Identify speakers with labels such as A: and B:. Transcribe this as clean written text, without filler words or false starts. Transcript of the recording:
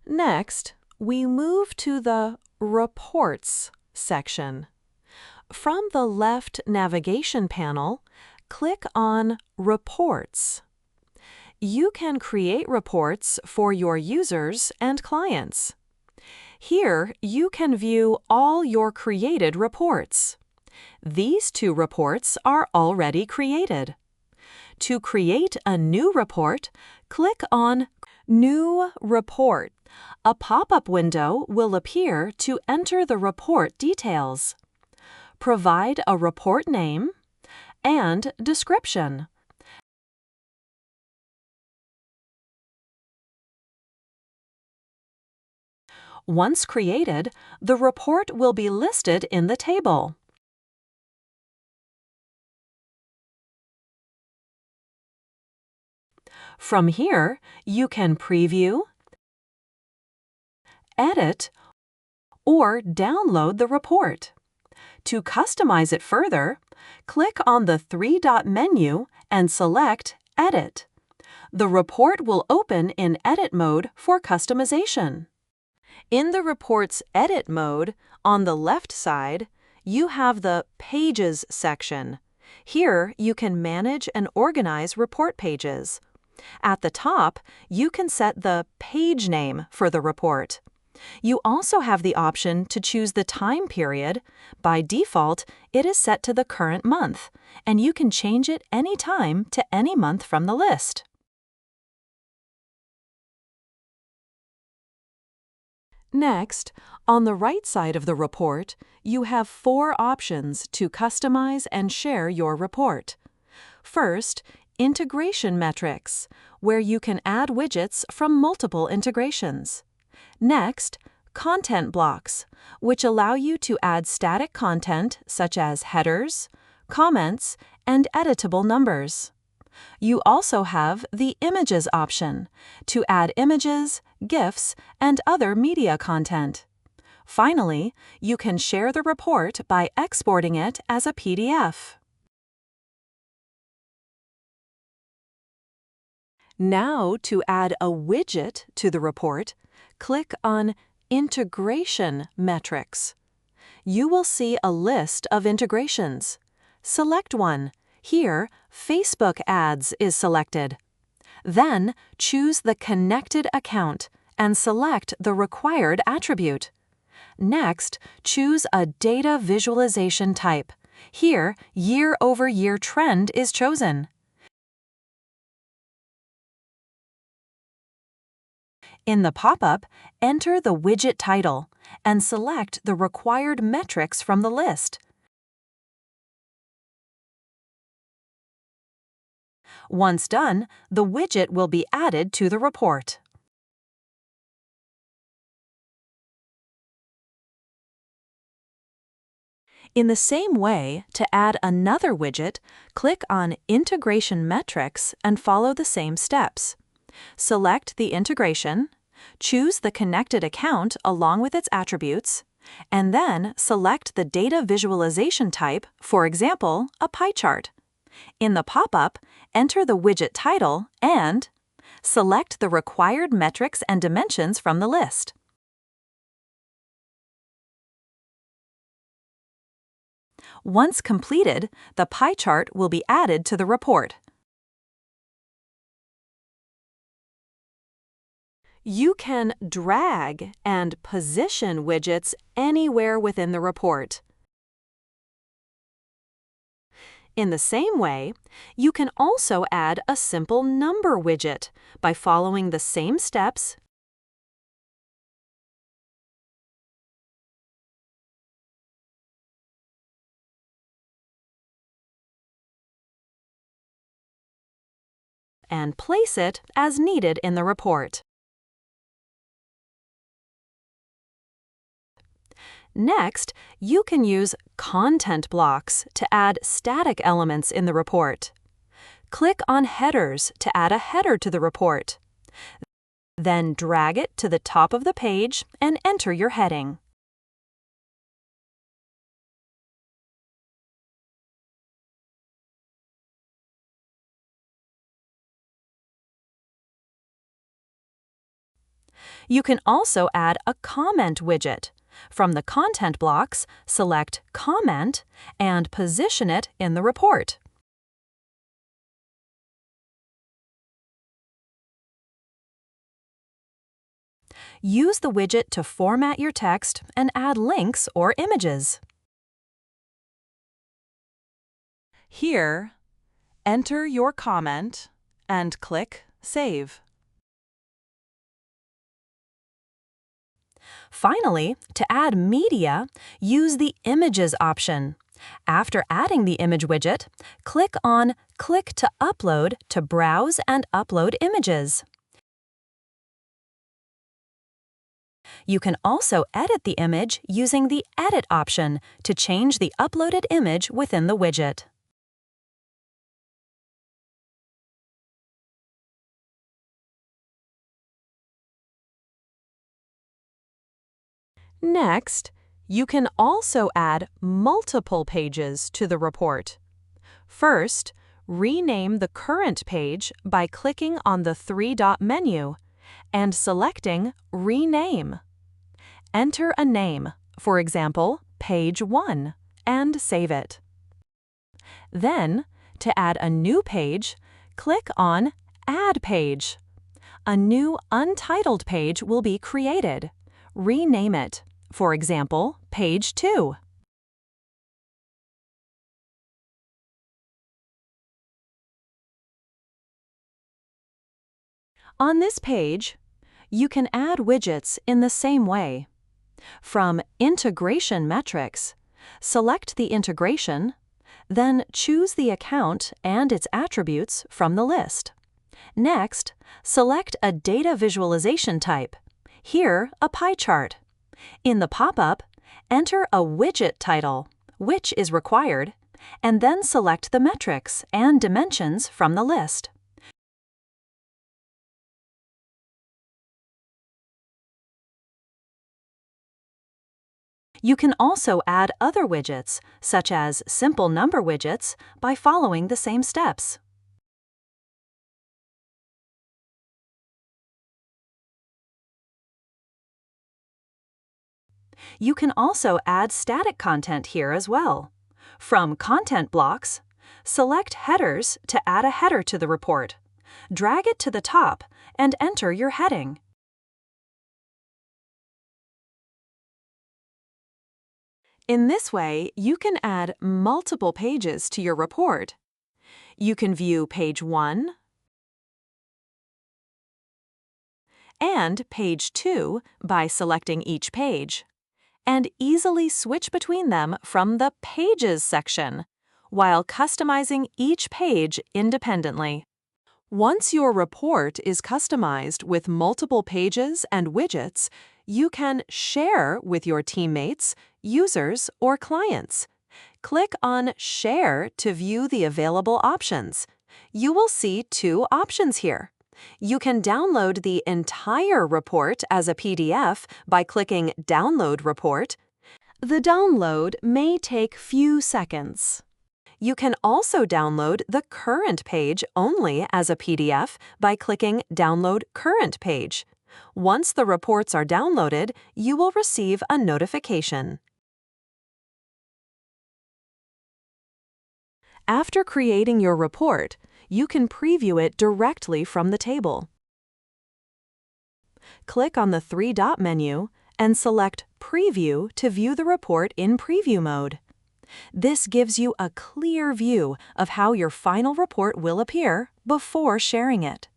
A: Next, we move to the Reports section. From the left navigation panel, click on Reports. You can create reports for your users and clients. Here, you can view all your created reports. These two reports are already created. To create a new report, click on New Report. A pop-up window will appear to enter the report details. Provide a report name and description. Once created, the report will be listed in the table. From here, you can preview, edit, or download the report. To customize it further, click on the three-dot menu and select Edit. The report will open in edit mode for customization. In the report's edit mode, on the left side, you have the Pages section. Here, you can manage and organize report pages. At the top, you can set the page name for the report. You also have the option to choose the time period. By default, it is set to the current month, and you can change it anytime to any month from the list. Next, on the right side of the report, you have 4 options to customize and share your report. First, Integration Metrics, where you can add widgets from multiple integrations. Next, Content Blocks, which allow you to add static content such as headers, comments, and editable numbers. You also have the Images option to add images, GIFs, and other media content. Finally, you can share the report by exporting it as a PDF. Now, to add a widget to the report, click on Integration Metrics. You will see a list of integrations. Select one. Here, Facebook Ads is selected. Then, choose the connected account and select the required attribute. Next, choose a data visualization type. Here, year-over-year trend is chosen. In the pop-up, enter the widget title and select the required metrics from the list. Once done, the widget will be added to the report. In the same way, to add another widget, click on Integration Metrics and follow the same steps. Select the integration, choose the connected account along with its attributes, and then select the data visualization type, for example, a pie chart. In the pop-up, enter the widget title and select the required metrics and dimensions from the list. Once completed, the pie chart will be added to the report. You can drag and position widgets anywhere within the report. In the same way, you can also add a simple number widget by following the same steps and place it as needed in the report. Next, you can use content blocks to add static elements in the report. Click on Headers to add a header to the report. Then drag it to the top of the page and enter your heading. You can also add a comment widget. From the content blocks, select Comment and position it in the report. Use the widget to format your text and add links or images. Here, enter your comment and click Save. Finally, to add media, use the Images option. After adding the image widget, click on Click to Upload to browse and upload images. You can also edit the image using the Edit option to change the uploaded image within the widget. Next, you can also add multiple pages to the report. First, rename the current page by clicking on the three-dot menu and selecting Rename. Enter a name, for example, Page 1, and save it. Then, to add a new page, click on Add Page. A new untitled page will be created. Rename it, for example, Page 2. On this page, you can add widgets in the same way. From Integration Metrics, select the integration, then choose the account and its attributes from the list. Next, select a data visualization type, here a pie chart. In the pop-up, enter a widget title, which is required, and then select the metrics and dimensions from the list. You can also add other widgets, such as simple number widgets, by following the same steps. You can also add static content here as well. From Content Blocks, select Headers to add a header to the report. Drag it to the top and enter your heading. In this way, you can add multiple pages to your report. You can view Page 1 and Page 2 by selecting each page, and easily switch between them from the Pages section, while customizing each page independently. Once your report is customized with multiple pages and widgets, you can share with your teammates, users, or clients. Click on Share to view the available options. You will see two options here. You can download the entire report as a PDF by clicking Download Report. The download may take few seconds. You can also download the current page only as a PDF by clicking Download Current Page. Once the reports are downloaded, you will receive a notification. After creating your report, you can preview it directly from the table. Click on the three-dot menu and select Preview to view the report in preview mode. This gives you a clear view of how your final report will appear before sharing it.